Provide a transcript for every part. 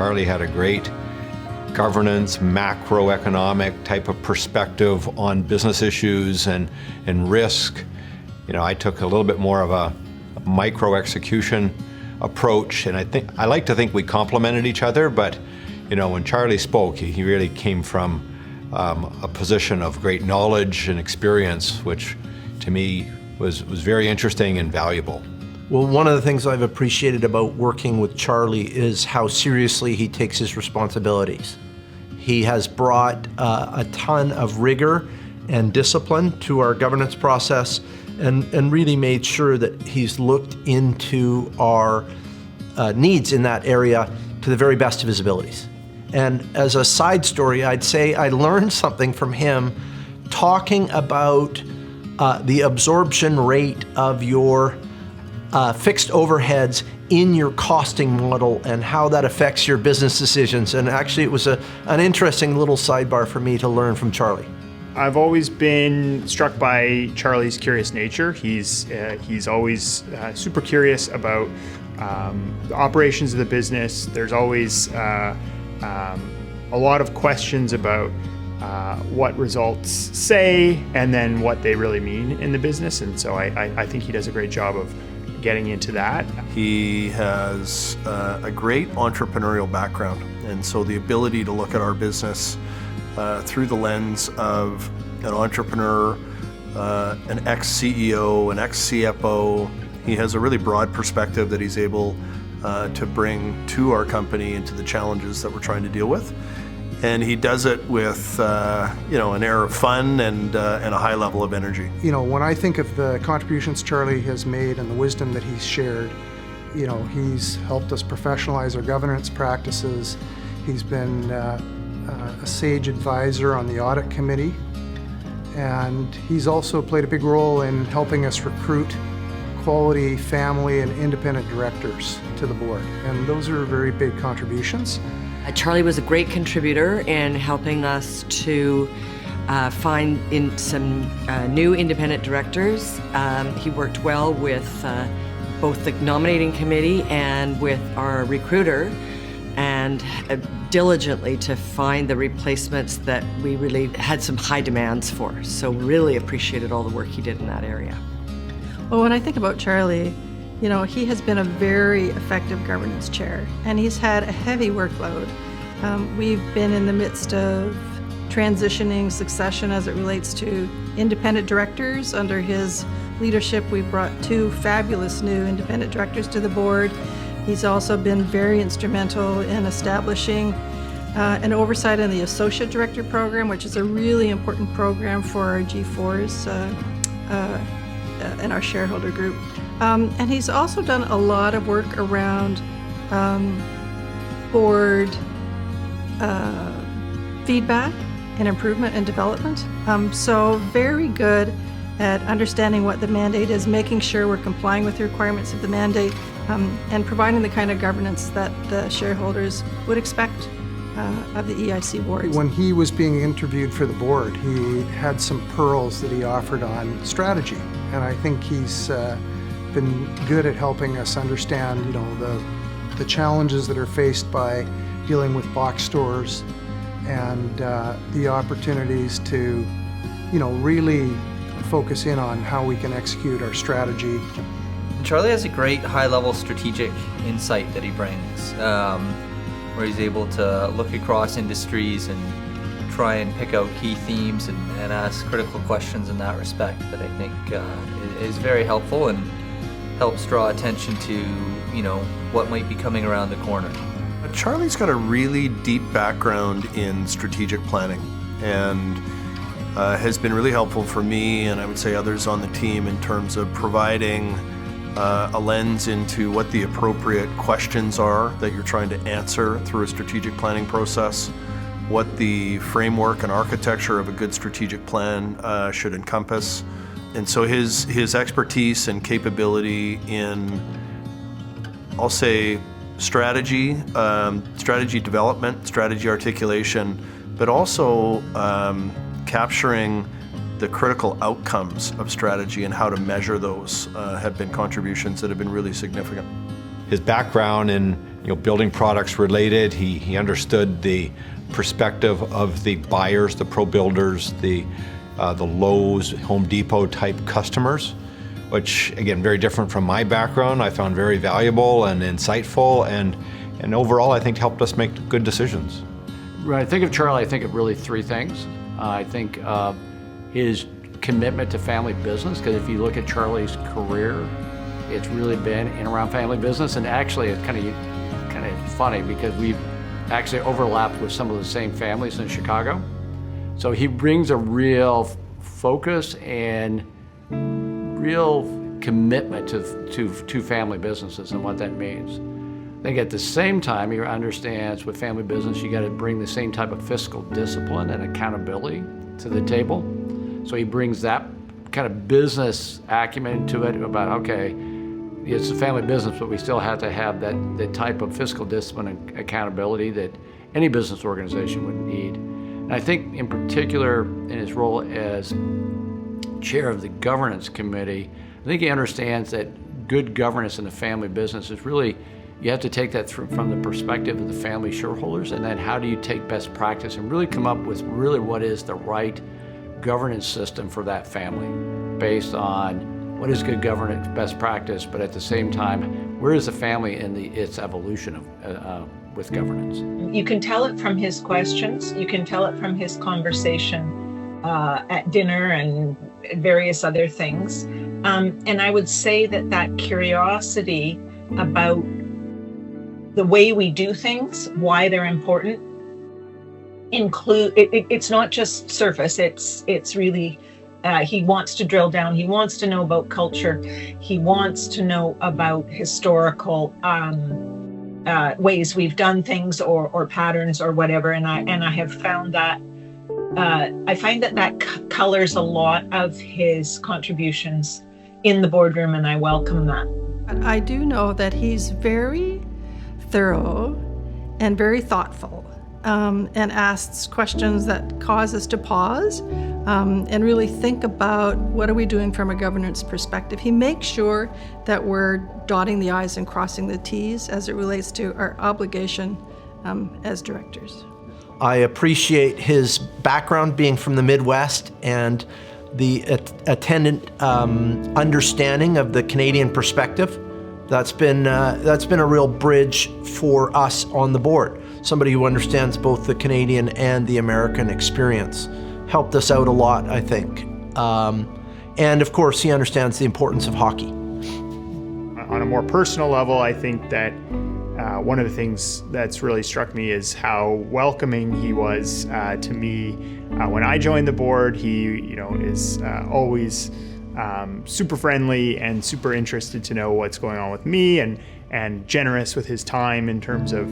Charlie had a great governance, macroeconomic type of perspective on business issues and risk. I took a little bit more of a micro execution approach, and I like to think we complemented each other, but when Charlie spoke, he really came from a position of great knowledge and experience, which to me was very interesting and valuable. Well, one of the things I've appreciated about working with Charlie is how seriously he takes his responsibilities. He has brought a ton of rigor and discipline to our governance process and really made sure that he's looked into our needs in that area to the very best of his abilities. And as a side story, I'd say I learned something from him talking about the absorption rate of your fixed overheads in your costing model and how that affects your business decisions. And actually it was an interesting little sidebar for me to learn from Charlie. I've always been struck by Charlie's curious nature. He's always super curious about the operations of the business. There's always a lot of questions about what results say and then what they really mean in the business. And so I think he does a great job of getting into that. He has a great entrepreneurial background, and so the ability to look at our business through the lens of an entrepreneur, an ex-CEO, an ex-CFO, he has a really broad perspective that he's able to bring to our company and to the challenges that we're trying to deal with. And he does it with an air of fun and a high level of energy. When I think of the contributions Charlie has made and the wisdom that he's shared, he's helped us professionalize our governance practices. He's been a sage advisor on the audit committee, and he's also played a big role in helping us recruit quality family and independent directors to the board, and those are very big contributions. Charlie was a great contributor in helping us to find in some new independent directors. He worked well with both the nominating committee and with our recruiter, and diligently to find the replacements that we really had some high demands for. So really appreciated all the work he did in that area. Well, when I think about Charlie, he has been a very effective governance chair, and he's had a heavy workload. We've been in the midst of transitioning succession as it relates to independent directors. Under his leadership, we brought 2 fabulous new independent directors to the board. He's also been very instrumental in establishing an oversight on the Associate Director program, which is a really important program for our G4s and our shareholder group. And he's also done a lot of work around board feedback and improvement and development. So very good at understanding what the mandate is, making sure we're complying with the requirements of the mandate, and providing the kind of governance that the shareholders would expect of the EIC board. When he was being interviewed for the board, he had some pearls that he offered on strategy, and I think he's been good at helping us understand, the challenges that are faced by dealing with box stores and the opportunities to, really focus in on how we can execute our strategy. Charlie has a great high-level strategic insight that he brings, where he's able to look across industries and try and pick out key themes and ask critical questions in that respect that I think is very helpful and helps draw attention to, what might be coming around the corner. Charlie's got a really deep background in strategic planning and has been really helpful for me, and I would say others on the team, in terms of providing a lens into what the appropriate questions are that you're trying to answer through a strategic planning process, what the framework and architecture of a good strategic plan should encompass. And so his expertise and capability in, I'll say, strategy development, strategy articulation, but also capturing the critical outcomes of strategy and how to measure those have been contributions that have been really significant. his background in building products related. He understood the perspective of the buyers, the pro builders, the Lowe's, Home Depot type customers, which again, very different from my background. I found very valuable and insightful, and overall I think helped us make good decisions. When I think of Charlie, I think of really three things. I think his commitment to family business, because if you look at Charlie's career, it's really been in around family business, and actually it's kind of funny because we've actually overlapped with some of the same families in Chicago. So he brings a real focus and real commitment to family businesses and what that means. I think at the same time, he understands with family business, you got to bring the same type of fiscal discipline and accountability to the table. So he brings that kind of business acumen to it about, okay, it's a family business, but we still have to have that type of fiscal discipline and accountability that any business organization would need. And I think in particular in his role as chair of the governance committee, I think he understands that good governance in a family business is really, you have to take that from the perspective of the family shareholders, and then how do you take best practice and really come up with really what is the right governance system for that family based on what is good governance, best practice, but at the same time, where is the family in its evolution with governance? You can tell it from his questions. You can tell it from his conversation at dinner and various other things. And I would say that curiosity about the way we do things, why they're important, it's not just surface. It's really. He wants to drill down. He wants to know about culture. He wants to know about historical ways we've done things or patterns or whatever. And I have found that I find that colors a lot of his contributions in the boardroom, and I welcome that. I do know that he's very thorough and very thoughtful, and asks questions that cause us to pause and really think about what are we doing from a governance perspective. He makes sure that we're dotting the I's and crossing the T's as it relates to our obligation as directors. I appreciate his background being from the Midwest and the attendant understanding of the Canadian perspective. That's been a real bridge for us on the board. Somebody who understands both the Canadian and the American experience. Helped us out a lot, I think. And of course, he understands the importance of hockey. On a more personal level, I think that one of the things that's really struck me is how welcoming he was to me when I joined the board. He, is always super friendly and super interested to know what's going on with me, and generous with his time in terms of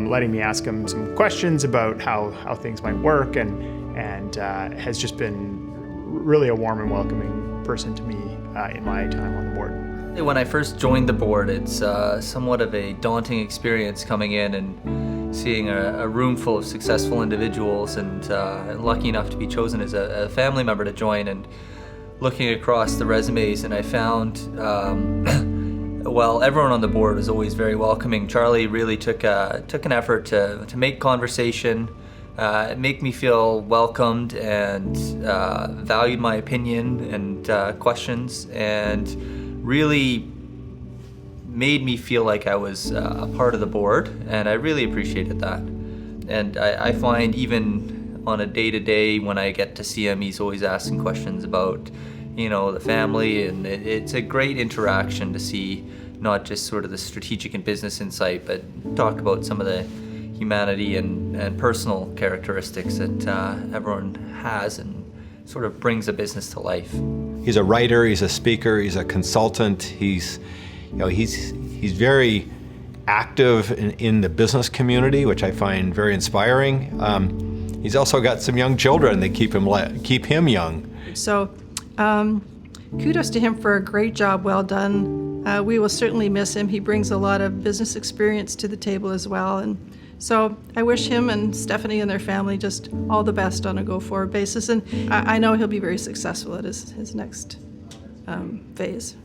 letting me ask him some questions about how things might work, and has just been really a warm and welcoming person to me in my time on the board. When I first joined the board, it's somewhat of a daunting experience coming in and seeing a room full of successful individuals, and lucky enough to be chosen as a family member to join, and looking across the resumes, and I found while everyone on the board was always very welcoming, Charlie really took an effort to make conversation, make me feel welcomed and valued my opinion and questions, and really made me feel like I was a part of the board, and I really appreciated that. And I find even on a day-to-day when I get to see him, he's always asking questions about the family, and it's a great interaction to see not just sort of the strategic and business insight, but talk about some of the humanity and personal characteristics that everyone has and sort of brings a business to life. He's a writer, he's a speaker, he's a consultant, he's very active in the business community, which I find very inspiring. He's also got some young children that keep him young. So kudos to him for a great job, well done. We will certainly miss him. He brings a lot of business experience to the table as well. And so I wish him and Stephanie and their family just all the best on a go-forward basis. And I know he'll be very successful at his next phase.